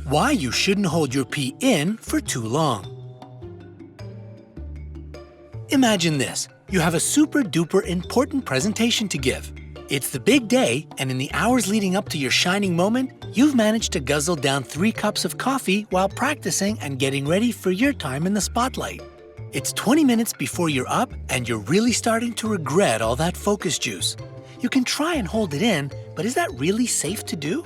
Why you shouldn't hold your pee in for too long. Imagine this. You have a super-duper important presentation to give. It's the big day, and in the hours leading up to your shining moment, you've managed to guzzle down 3 cups of coffee while practicing and getting ready for your time in the spotlight. It's 20 minutes before you're up, and you're really starting to regret all that focus juice. You can try and hold it in, but is that really safe to do?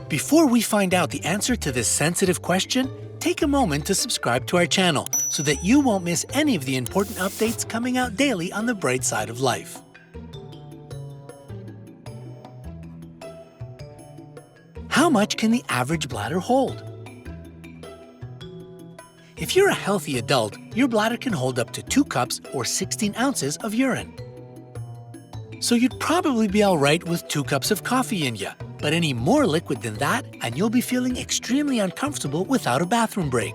Before we find out the answer to this sensitive question, take a moment to subscribe to our channel so that you won't miss any of the important updates coming out daily on the bright side of life. How much can the average bladder hold? If you're a healthy adult, your bladder can hold up to 2 cups or 16 ounces of urine. So you'd probably be all right with 2 cups of coffee in you, but any more liquid than that and you'll be feeling extremely uncomfortable without a bathroom break.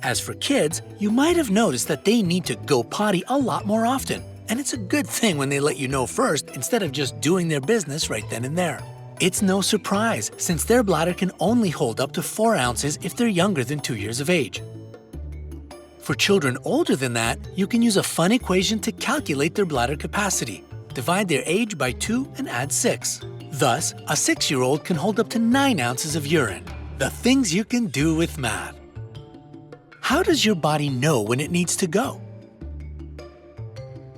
As for kids, you might have noticed that they need to go potty a lot more often, and it's a good thing when they let you know first instead of just doing their business right then and there. It's no surprise, since their bladder can only hold up to 4 ounces if they're younger than 2 years of age. For children older than that, you can use a fun equation to calculate their bladder capacity. Divide their age by 2 and add 6. Thus, a 6-year-old can hold up to 9 ounces of urine. The things you can do with math. How does your body know when it needs to go?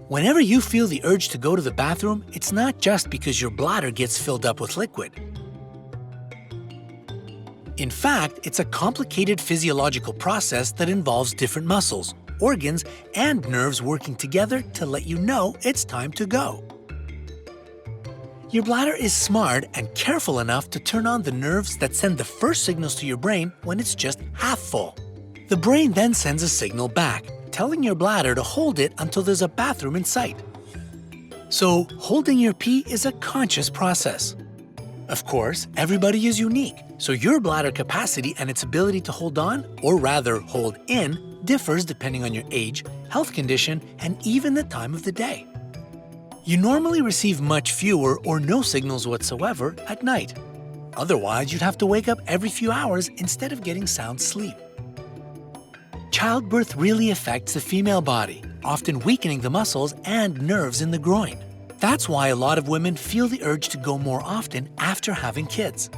Whenever you feel the urge to go to the bathroom, it's not just because your bladder gets filled up with liquid. In fact, it's a complicated physiological process that involves different muscles, organs, and nerves working together to let you know it's time to go. Your bladder is smart and careful enough to turn on the nerves that send the first signals to your brain when it's just half full. The brain then sends a signal back, telling your bladder to hold it until there's a bathroom in sight. So, holding your pee is a conscious process. Of course, everybody is unique, so your bladder capacity and its ability to hold on, or rather hold in, differs depending on your age, health condition, and even the time of the day. You normally receive much fewer or no signals whatsoever at night. Otherwise, you'd have to wake up every few hours instead of getting sound sleep. Childbirth really affects the female body, often weakening the muscles and nerves in the groin. That's why a lot of women feel the urge to go more often after having kids.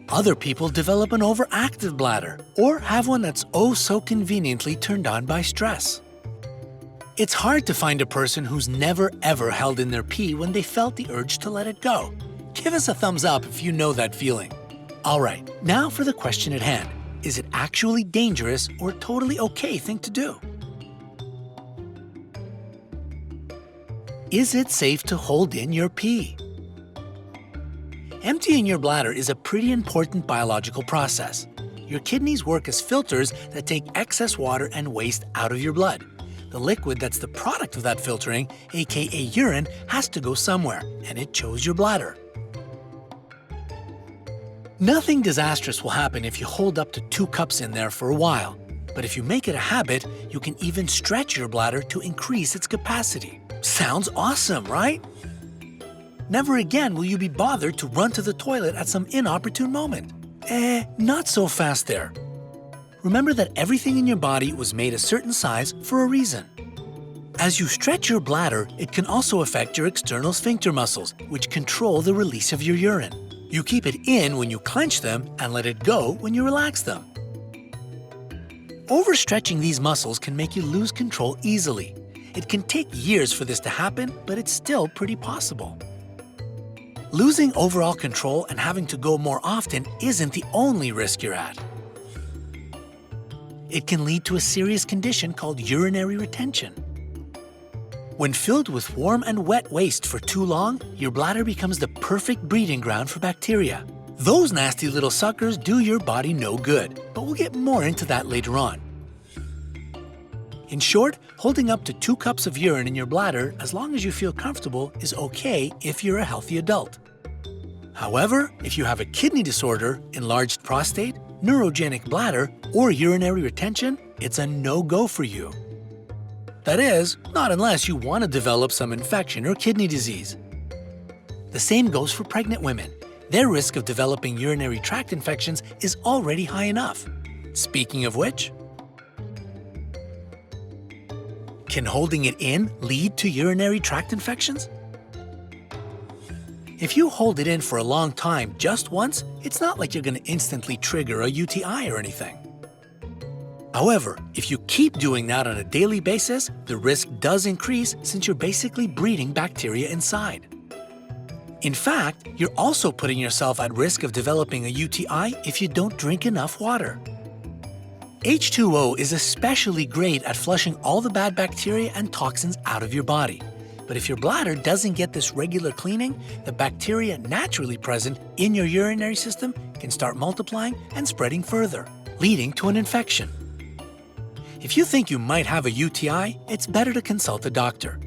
Other people develop an overactive bladder or have one that's oh so conveniently turned on by stress. It's hard to find a person who's never ever held in their pee when they felt the urge to let it go. Give us a thumbs up if you know that feeling. Alright, now for the question at hand. Is it actually dangerous or a totally okay thing to do? Is it safe to hold in your pee? Emptying your bladder is a pretty important biological process. Your kidneys work as filters that take excess water and waste out of your blood. The liquid that's the product of that filtering, aka urine, has to go somewhere, and it chose your bladder. Nothing disastrous will happen if you hold up to 2 cups in there for a while. But if you make it a habit, you can even stretch your bladder to increase its capacity. Sounds awesome, right? Never again will you be bothered to run to the toilet at some inopportune moment. Not so fast there. Remember that everything in your body was made a certain size for a reason. As you stretch your bladder, it can also affect your external sphincter muscles, which control the release of your urine. You keep it in when you clench them and let it go when you relax them. Overstretching these muscles can make you lose control easily. It can take years for this to happen, but it's still pretty possible. Losing overall control and having to go more often isn't the only risk you're at. It can lead to a serious condition called urinary retention. When filled with warm and wet waste for too long, your bladder becomes the perfect breeding ground for bacteria. Those nasty little suckers do your body no good, but we'll get more into that later on. In short, holding up to 2 cups of urine in your bladder as long as you feel comfortable is okay if you're a healthy adult. However, if you have a kidney disorder, enlarged prostate, neurogenic bladder, or urinary retention, it's a no-go for you. That is, not unless you want to develop some infection or kidney disease. The same goes for pregnant women. their risk of developing urinary tract infections is already high enough. Speaking of which, can holding it in lead to urinary tract infections? If you hold it in for a long time just once, it's not like you're going to instantly trigger a UTI or anything. However, if you keep doing that on a daily basis, the risk does increase since you're basically breeding bacteria inside. In fact, you're also putting yourself at risk of developing a UTI if you don't drink enough water. H2O is especially great at flushing all the bad bacteria and toxins out of your body. But if your bladder doesn't get this regular cleaning, the bacteria naturally present in your urinary system can start multiplying and spreading further, leading to an infection. If you think you might have a UTI, it's better to consult a doctor.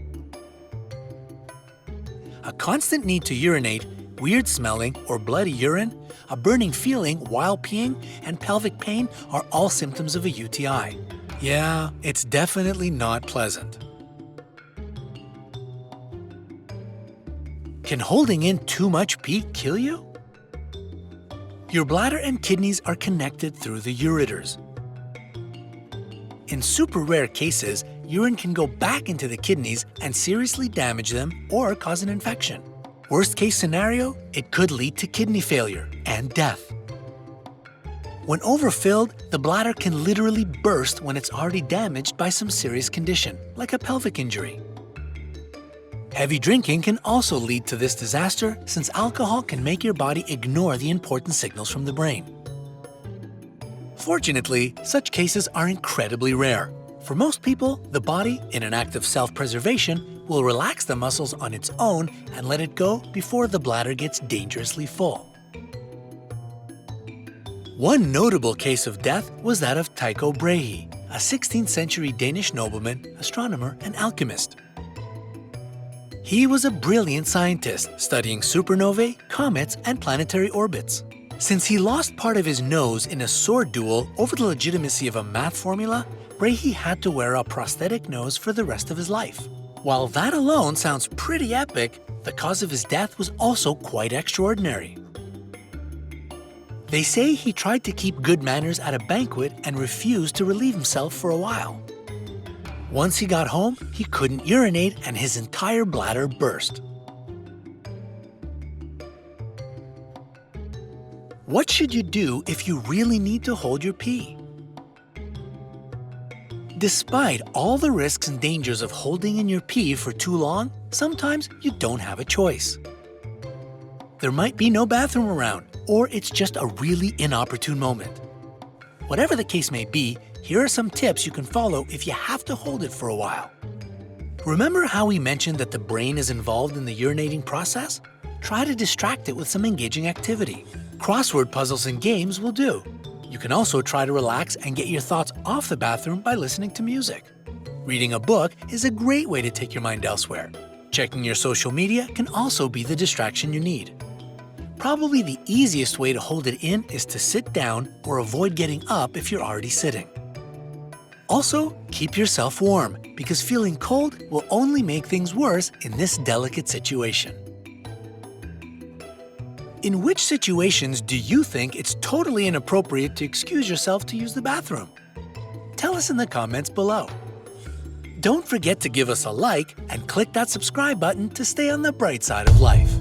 A constant need to urinate, weird smelling or bloody urine, a burning feeling while peeing, and pelvic pain are all symptoms of a UTI. Yeah, it's definitely not pleasant. Can holding in too much pee kill you? Your bladder and kidneys are connected through the ureters. In super rare cases, urine can go back into the kidneys and seriously damage them or cause an infection. Worst case scenario, it could lead to kidney failure and death. When overfilled, the bladder can literally burst when it's already damaged by some serious condition, like a pelvic injury. Heavy drinking can also lead to this disaster since alcohol can make your body ignore the important signals from the brain. Fortunately, such cases are incredibly rare. For most people, the body, in an act of self-preservation, will relax the muscles on its own and let it go before the bladder gets dangerously full. One notable case of death was that of Tycho Brahe, a 16th century Danish nobleman, astronomer, and alchemist. He was a brilliant scientist, studying supernovae, comets, and planetary orbits. Since he lost part of his nose in a sword duel over the legitimacy of a math formula, Brahe had to wear a prosthetic nose for the rest of his life. While that alone sounds pretty epic, the cause of his death was also quite extraordinary. They say he tried to keep good manners at a banquet and refused to relieve himself for a while. Once he got home, he couldn't urinate and his entire bladder burst. What should you do if you really need to hold your pee? Despite all the risks and dangers of holding in your pee for too long, sometimes you don't have a choice. There might be no bathroom around, or it's just a really inopportune moment. Whatever the case may be, here are some tips you can follow if you have to hold it for a while. Remember how we mentioned that the brain is involved in the urinating process? Try to distract it with some engaging activity. Crossword puzzles and games will do. You can also try to relax and get your thoughts off the bathroom by listening to music. Reading a book is a great way to take your mind elsewhere. Checking your social media can also be the distraction you need. Probably the easiest way to hold it in is to sit down or avoid getting up if you're already sitting. Also, keep yourself warm, because feeling cold will only make things worse in this delicate situation. In which situations do you think it's totally inappropriate to excuse yourself to use the bathroom? Tell us in the comments below. Don't forget to give us a like and click that subscribe button to stay on the bright side of life.